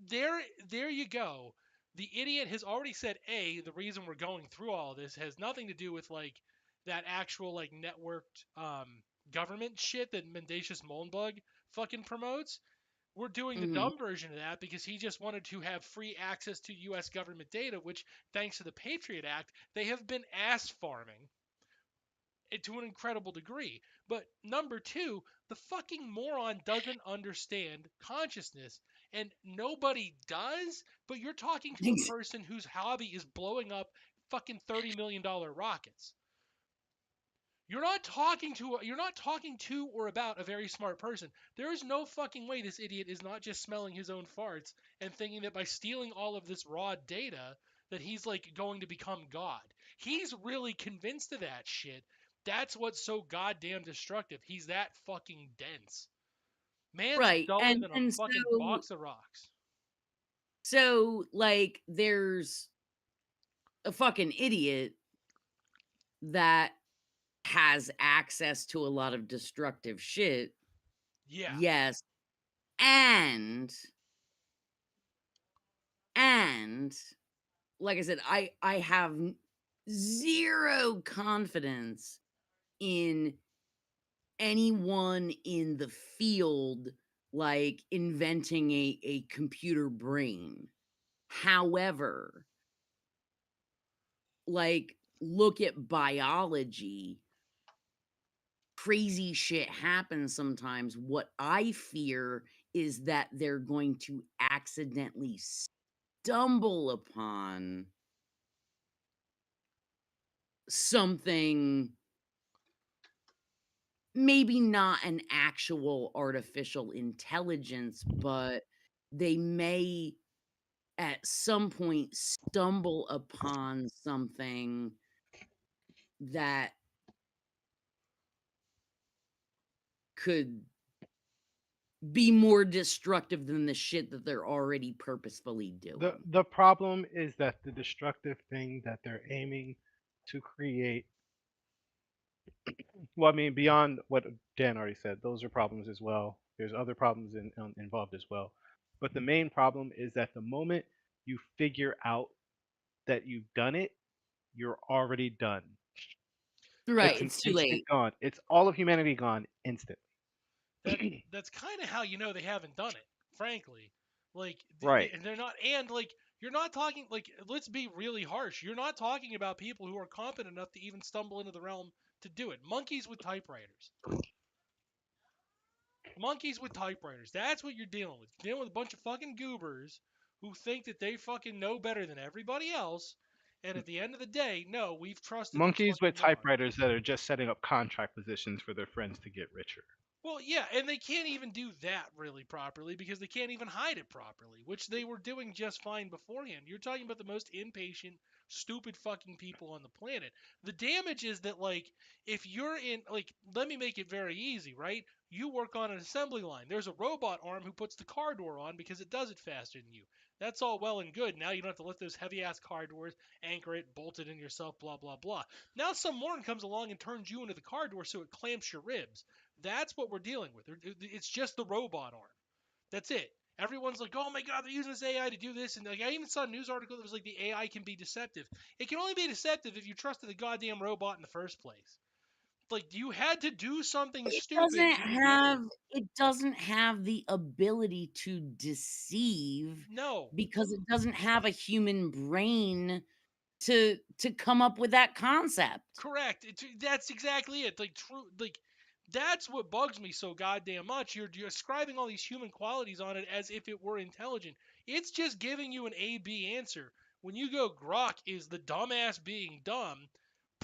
there you go. The idiot has already said, the reason we're going through all of this has nothing to do with like that actual like networked government shit that Mendacious Moldbug fucking promotes. We're doing the Mhm. dumb version of that because he just wanted to have free access to US government data, which, thanks to the Patriot Act, they have been ass farming it to an incredible degree. But number two, the fucking moron doesn't understand consciousness. And nobody does, but you're talking to a person whose hobby is blowing up fucking $30 million rockets. You're not talking to or about a very smart person. There is no fucking way this idiot is not just smelling his own farts and thinking that by stealing all of this raw data that he's like going to become God. He's really convinced of that shit. That's what's so goddamn destructive. He's that fucking dense. Man's Right. dumber And than a and fucking so box of rocks. so like there's a fucking idiot that has access to a lot of destructive shit. Yeah. Yes. And and like I said, I have zero confidence in anyone in the field like inventing a computer brain. However, like look at biology. Crazy shit happens sometimes. What I fear is that they're going to accidentally stumble upon something, maybe not an actual artificial intelligence, but they may at some point stumble upon something that could be more destructive than the shit that they're already purposefully The doing. the problem is that the destructive thing that they're aiming to create, well, I mean, beyond what Dan already said, those are problems as well. There's other problems involved as well. But the main problem is that the moment you figure out that you've done it, you're already done. Right, It's an it's too instant late. gone. It's all of humanity gone instantly. That's kind of how you know they haven't done it, frankly. Like, Right. and they're not, and like, you're not talking, like, let's be really harsh. You're not talking about people who are competent enough to even stumble into the realm to do it. Monkeys with typewriters. Monkeys with typewriters. That's what you're dealing with. You're dealing with a bunch of fucking goobers who think that they fucking know better than everybody else. And at the end of the day, no, we've trusted these Monkeys with fucking morons. typewriters that are just setting up contract positions for their friends to get richer. Well, yeah, and they can't even do that really properly because they can't even hide it properly, which they were doing just fine beforehand. You're talking about the most impatient, stupid fucking people on the planet. The damage is that, like, if you're in, like, let me make it very easy, right? You work on an assembly line. There's a robot arm who puts the car door on because it does it faster than you. That's all well and good. Now you don't have to lift those heavy ass car doors, anchor it, bolt it in yourself, blah, blah, blah. Now some moron comes along and turns you into the car door so it clamps your ribs. That's what we're dealing with. It's just the robot arm. That's it. Everyone's like, oh my God, they're using this AI to do this. And like, I even saw a news article that was like, the AI can be deceptive. It can only be deceptive if you trusted the goddamn robot in the first place. Like, you had to do something It stupid doesn't to begin with. have the ability to deceive No, because it doesn't have a human brain to come up with that concept. correct. That's exactly it. Like, true. Like, that's what bugs me so goddamn much. You're ascribing all these human qualities on it as if it were intelligent. It's just giving you an A/B answer. When you go Grok is the dumbass being dumb,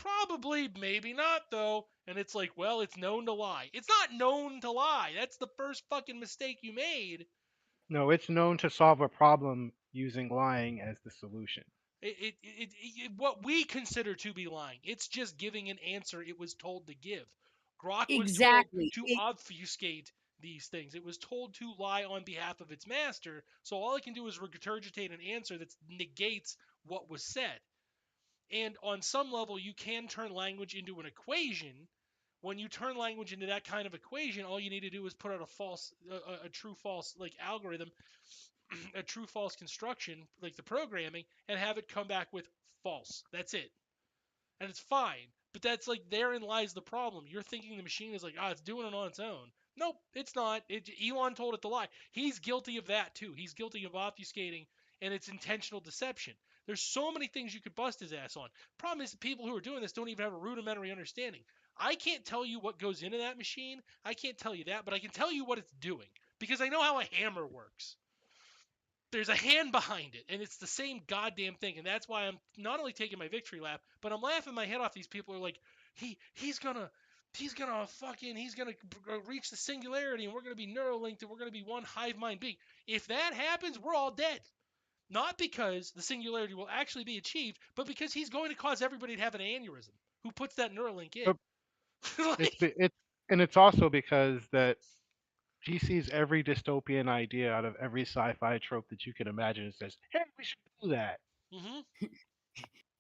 Probably, maybe not, though. And it's like, well, it's known to lie. It's not known to lie. That's the first fucking mistake you made. No, it's known to solve a problem using lying as the solution. What we consider to be lying. It's just giving an answer it was told to give. Grok was told Exactly. to obfuscate these things. It was told to lie on behalf of its master. So all it can do is regurgitate an answer that negates what was said. And on some level, you can turn language into an equation. When you turn language into that kind of equation, all you need to do is put out a true false like algorithm, a true false construction like the programming, and have it come back with false. That's it, and it's fine. But that's like therein lies the problem. You're thinking the machine is like, it's doing it on its own. Nope, it's not. Elon told it to lie. He's guilty of that too. He's guilty of obfuscating, and it's intentional deception. There's so many things you could bust his ass on. Problem is, the people who are doing this don't even have a rudimentary understanding. I can't tell you what goes into that machine. I can't tell you that, but I can tell you what it's doing because I know how a hammer works. There's a hand behind it, and it's the same goddamn thing. And that's why I'm not only taking my victory lap, but I'm laughing my head off. These people are like, he's gonna reach the singularity, and we're gonna be neuralinked, and we're gonna be one hive mind being. If that happens, we're all dead. Not because the singularity will actually be achieved, but because he's going to cause everybody to have an aneurysm. Who puts that Neuralink in? And it's also because that he sees every dystopian idea out of every sci-fi trope that you can imagine and says, "Hey, we should do that." Mm-hmm.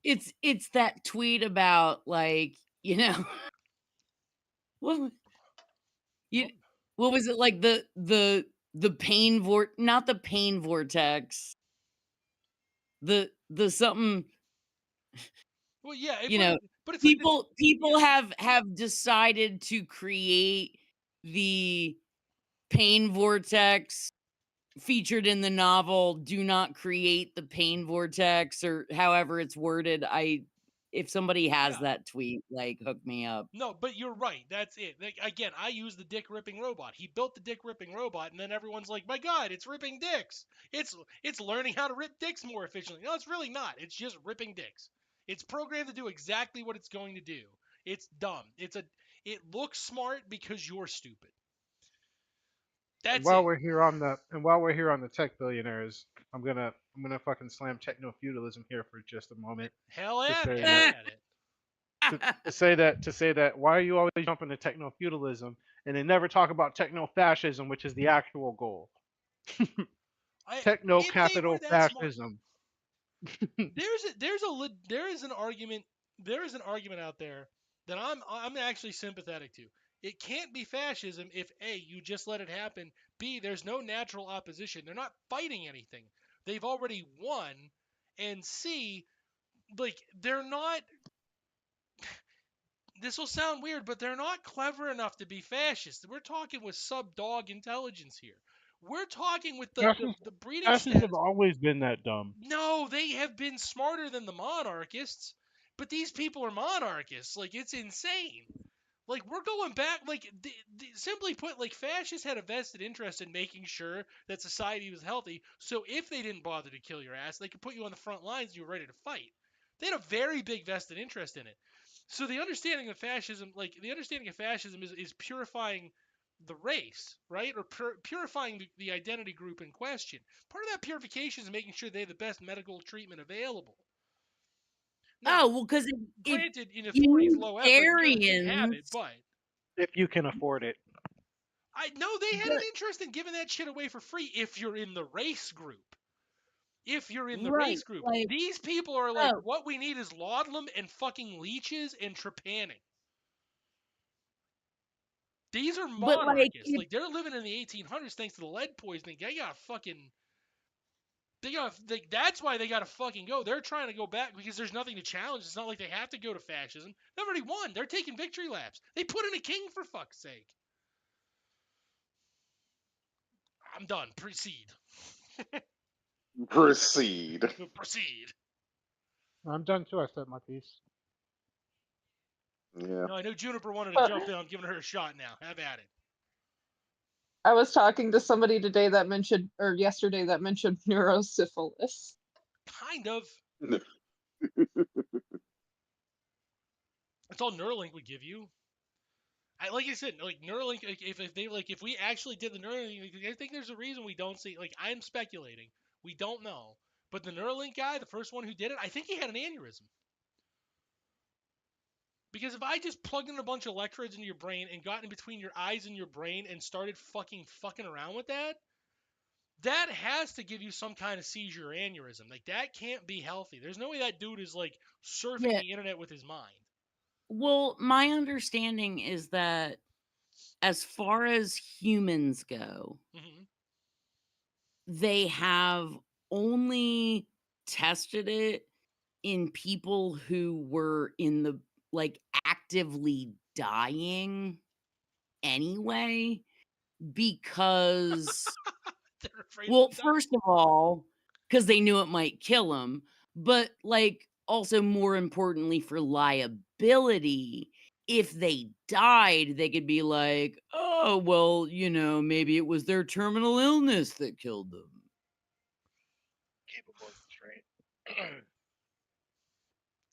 It's that tweet about like, what was it like the pain not the pain vortex. The something, Well, yeah, but it's people have decided to create the pain vortex featured in the novel. Do not create the pain vortex, or however it's worded. If somebody has that tweet, like, hook me up. No, but you're right. That's it. Like, again, I use the dick ripping robot. He built the dick ripping robot, and then everyone's like, "My God, it's ripping dicks. It's learning how to rip dicks more efficiently." No, it's really not. It's just ripping dicks. It's programmed to do exactly what it's going to do. It's dumb. It looks smart because you're stupid. That's and while it. we're here on the tech billionaires, I'm gonna fucking slam techno feudalism here for just a moment. Hell to at say it. that- At it. to say that why are you always jumping to techno feudalism and then never talk about techno fascism, which is the actual goal? Techno capital fascism. There is an argument out there that I'm actually sympathetic to. It can't be fascism if A, you just let it happen, B, there's no natural opposition. They're not fighting anything. They've already won, and C, like they're not this will sound weird, but they're not clever enough to be fascist. We're talking with sub-dog intelligence here. We're talking with the breeding Fascists status. have always been that dumb. No, they have been smarter than the monarchists, but these people are monarchists. Like, it's insane. Like, we're going back, like, simply put, like, fascists had a vested interest in making sure that society was healthy, so if they didn't bother to kill your ass, they could put you on the front lines and you were ready to fight. They had a very big vested interest in it. So the understanding of fascism, is purifying the race, right? Or purifying the identity group in question. Part of that purification is making sure they have the best medical treatment available. Now, because granted, in authority is low effort, you can't have it, but if you can afford it. I know they had an interest in giving that shit away for free if you're in the race group. If you're in the race group. Like, these people are like, what we need is Laudlum and fucking leeches and trepanning. These are monarchists. Like, they're living in the 1800s thanks to the lead poisoning. That's why they gotta fucking go. They're trying to go back because there's nothing to challenge. It's not like they have to go to fascism. They've already won. They're taking victory laps. They put in a king, for fuck's sake. I'm done. Proceed. Proceed. I'm done too. I said my piece. Yeah. No, I know Juniper wanted to jump in. I'm giving her a shot now. Have at it. I was talking to somebody yesterday that mentioned neurosyphilis. Kind of. That's all Neuralink would give you. Like I said, like Neuralink, like, if we actually did the Neuralink, like, I think there's a reason we don't see. Like, I'm speculating, we don't know, but the Neuralink guy, the first one who did it, I think he had an aneurysm. Because if I just plugged in a bunch of electrodes into your brain and got in between your eyes and your brain and started fucking around with that, that has to give you some kind of seizure or aneurysm. Like, that can't be healthy. There's no way that dude is like surfing Yeah. the internet with his mind. Well, my understanding is that as far as humans go, Hmm. they have only tested it in people who were in the like actively dying anyway because They're afraid of well, them dying. first of all, because they knew it might kill them, but like also more importantly for liability, if they died, they could be like, oh, well, maybe it was their terminal illness that killed them. Capable of restraint.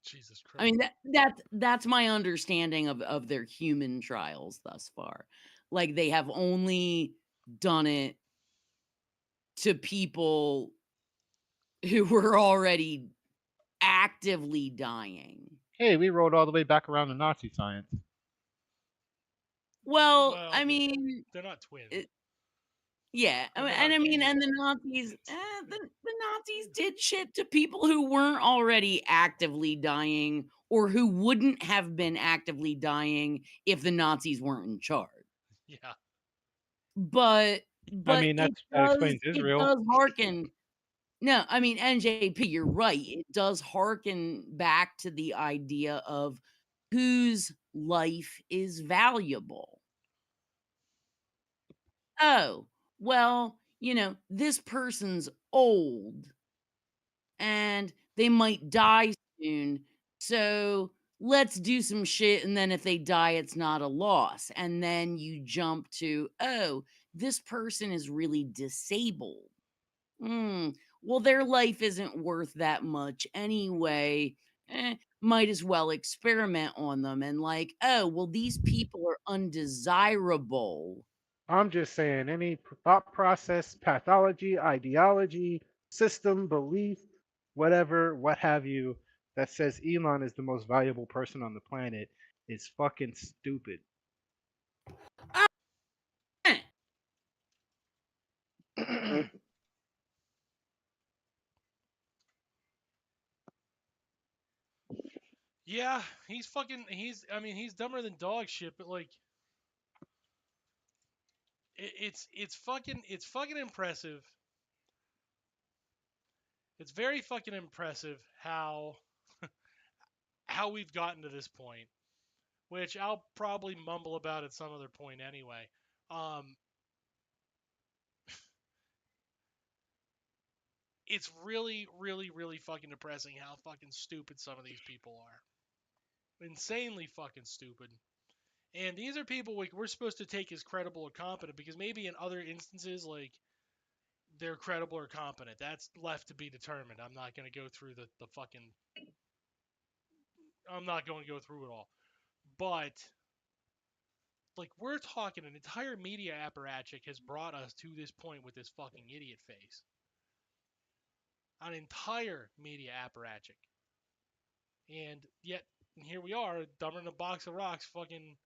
Jesus I mean, Christ. that's my understanding of their human trials thus far. Like they have only done it to people who were already actively dying. Hey, we rolled all the way back around to Nazi science. Well, Well, I mean, they're not twins. yeah, They're not and the Nazis, the Nazis did shit to people who weren't already actively dying or who wouldn't have been actively dying if the Nazis weren't in charge. Yeah. But I mean, that explains it Israel. does harken. No, I mean NJP, you're right. It does harken back to the idea of whose life is valuable. Oh, well, this person's old and they might die soon. So let's do some shit. And then if they die, it's not a loss. And then you jump to, oh, this person is really disabled. Well, their life isn't worth that much anyway. Might as well experiment on them. And like, oh, well, these people are undesirable. I'm just saying, any thought process, pathology, ideology, system, belief, whatever, what have you, that says Elon is the most valuable person on the planet is fucking stupid. Eh, Yeah, he's dumber than dog shit, but like it's fucking impressive. It's very fucking impressive how we've gotten to this point, which I'll probably mumble about at some other point anyway. Um it's really, really, really fucking depressing how fucking stupid some of these people are. Insanely fucking stupid. And these are people we're supposed to take as credible or competent because maybe in other instances, like, they're credible or competent. That's left to be determined. I'm not going to go through the fucking. I'm not going to go through it all. But, like, we're talking an entire media apparatchik has brought us to this point with this fucking idiot face. An entire media apparatchik. And yet, here we are, dumber than a box of rocks, fucking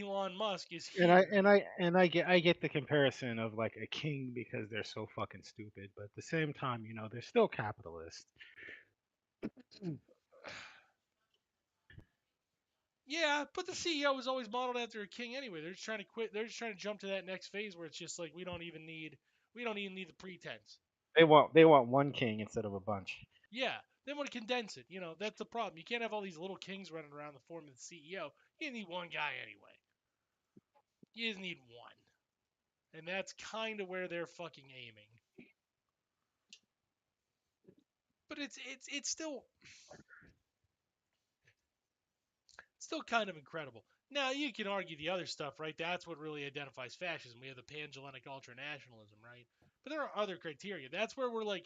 Elon Musk is And here. I get the comparison of like a king because they're so fucking stupid, but at the same time, they're still capitalists. Yeah, but the CEO was always modeled after a king anyway. They're just trying to quit. They're just trying to jump to that next phase where it's just like we don't even need the pretense. They want one king instead of a bunch. Yeah, they want to condense it. That's the problem. You can't have all these little kings running around the form of the CEO. You need one guy anyway. You just need one, and that's kind of where they're fucking aiming. But it's still kind of incredible. Now you can argue the other stuff, right? That's what really identifies fascism. We have the Pangellenic ultranationalism, right? But there are other criteria. That's where we're like,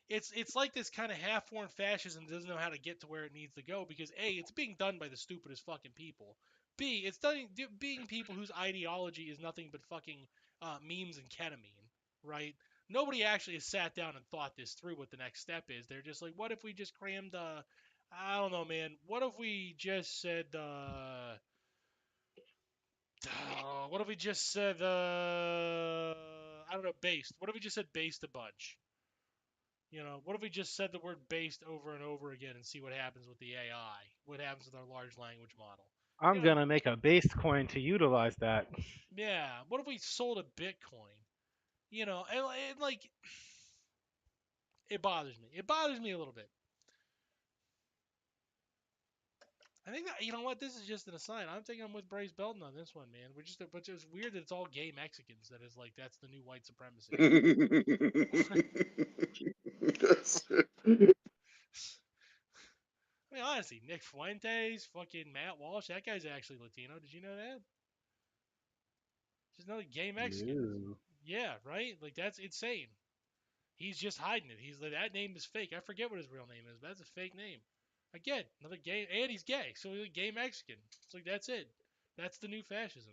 it's like this kind of half-formed fascism doesn't know how to get to where it needs to go because A, it's being done by the stupidest fucking people. B, it's being people whose ideology is nothing but fucking memes and ketamine, right? Nobody actually has sat down and thought this through what the next step is. They're just like, what if we just crammed I don't know, man. What if we just said what if we just said I don't know, based. What if we just said based a bunch? You know, what if we just said the word based over and over again and see what happens with the AI? What happens with our large language model? You I'm know, gonna make a base coin to utilize that. yeah. What if we sold a Bitcoin? You know, and like, it bothers me. It bothers me a little bit. I think that, you know what, this is just an aside. I'm thinking I'm with Bryce Belton on this one, man. But it's weird that it's all gay Mexicans. That is like that's the new white supremacy. I mean, honestly, Nick Fuentes, fucking Matt Walsh, that guy's actually Latino. Did you know that? Just another gay Mexican. Ew. Yeah, right? Like, that's insane. He's just hiding it. He's like, that name is fake. I forget what his real name is, but that's a fake name. Again, another gay, and he's gay, so he's a gay Mexican. It's like, that's it. That's the new fascism.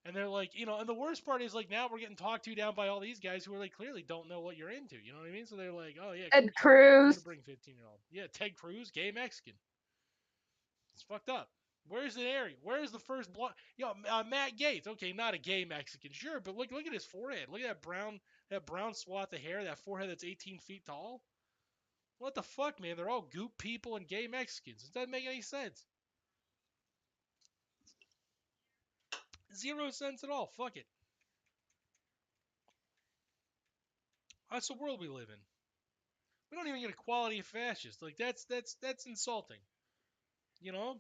And they're like, you know, and the worst part is like now we're getting talked to down by all these guys who are like clearly don't know what you're into. You know what I mean? So they're like, oh yeah, Ed cool. I'm gonna Cruz. bring 15-year-old. Yeah, Ted Cruz, gay Mexican. It's fucked up. Where's the area? Where's the first block? Yo, Matt Gaetz. Okay, not a gay Mexican, sure, but look at his forehead. Look at that brown swath of hair. That forehead that's 18 feet tall. What the fuck, man? They're all goop people and gay Mexicans. It doesn't make any sense. 0 sense at all. Fuck it. That's the world we live in. We don't even get equality of fascists. Like that's insulting. You know?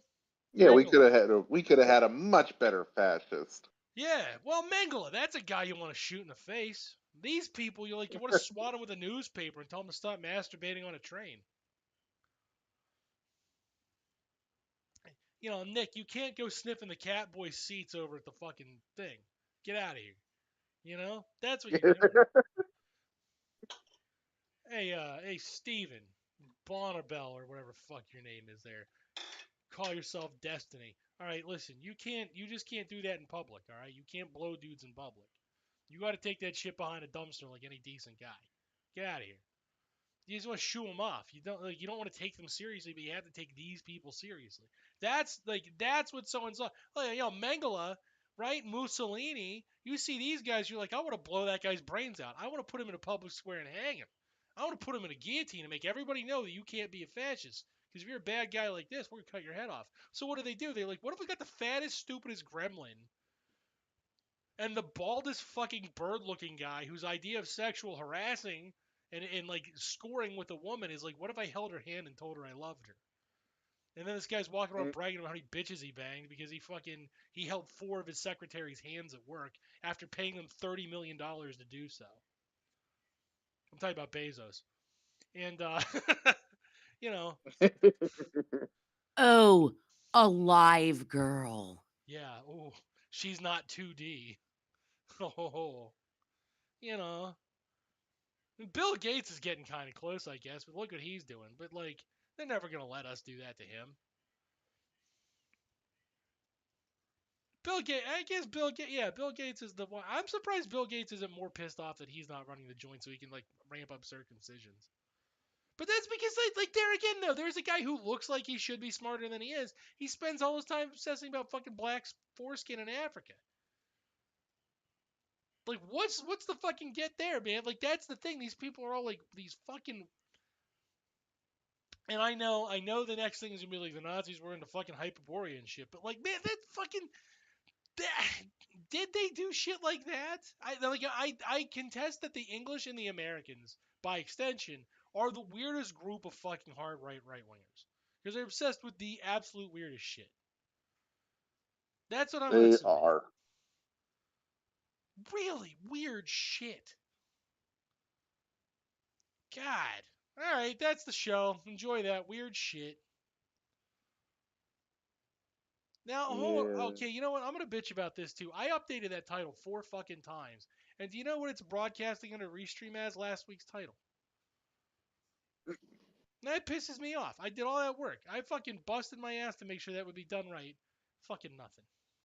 Yeah, Mengele. we could have had a much better fascist. Yeah, well, Mengele, that's a guy you want to shoot in the face. These people, you want to swat him with a newspaper and tell him to stop masturbating on a train. You know, Nick, you can't go sniffing the Catboy seats over at the fucking thing. Get out of here. You know, that's what you're doing. Hey, Steven Bonnabelle or whatever fuck your name is there. Call yourself Destiny. All right, listen, you just can't do that in public. All right, you can't blow dudes in public. You got to take that shit behind a dumpster like any decent guy. Get out of here. You just want to shoo them off. You don't want to take them seriously, but you have to take these people seriously. That's what someone's like. Mengele, right? Mussolini. You see these guys, you're like, I want to blow that guy's brains out. I want to put him in a public square and hang him. I want to put him in a guillotine and make everybody know that you can't be a fascist. Because if you're a bad guy like this, we're gonna cut your head off. So what do? They're like, what if we got the fattest, stupidest gremlin and the baldest fucking bird-looking guy whose idea of sexual harassing and like scoring with a woman is like, what if I held her hand and told her I loved her? And then this guy's walking around bragging about how many bitches he banged because he held 4 of his secretary's hands at work after paying them $30 million to do so. I'm talking about Bezos. And you know, Oh, a live girl. yeah, ooh, she's not 2D. Oh, you know, Bill Gates is getting kind of close, I guess, but look what he's doing. But like, they're never gonna let us do that to him. Bill Gates, I guess Bill Gates, yeah, Bill Gates is the one. I'm surprised Bill Gates isn't more pissed off that he's not running the joint so he can like ramp up circumcisions. But that's because like there again though, there's a guy who looks like he should be smarter than he is. He spends all his time obsessing about fucking black foreskin in Africa. Like what's the fucking get there, man? Like that's the thing. These people are all like these fucking. And I know the next thing is gonna be like the Nazis were into fucking Hyperborea and shit. But like, man, that fucking. Did they do shit like that? I contest that the English and the Americans, by extension, are the weirdest group of fucking hard right wingers because they're obsessed with the absolute weirdest shit. That's what I'm gonna They submit. are. Really weird shit. God. All right, that's the show. Enjoy that weird shit. Now, hold on. Yeah. Okay, you know what? I'm going to bitch about this too. I updated that title 4 fucking times. And do you know what it's broadcasting under Restream as? Last week's title. That pisses me off. I did all that work. I fucking busted my ass to make sure that would be done right. Fucking nothing.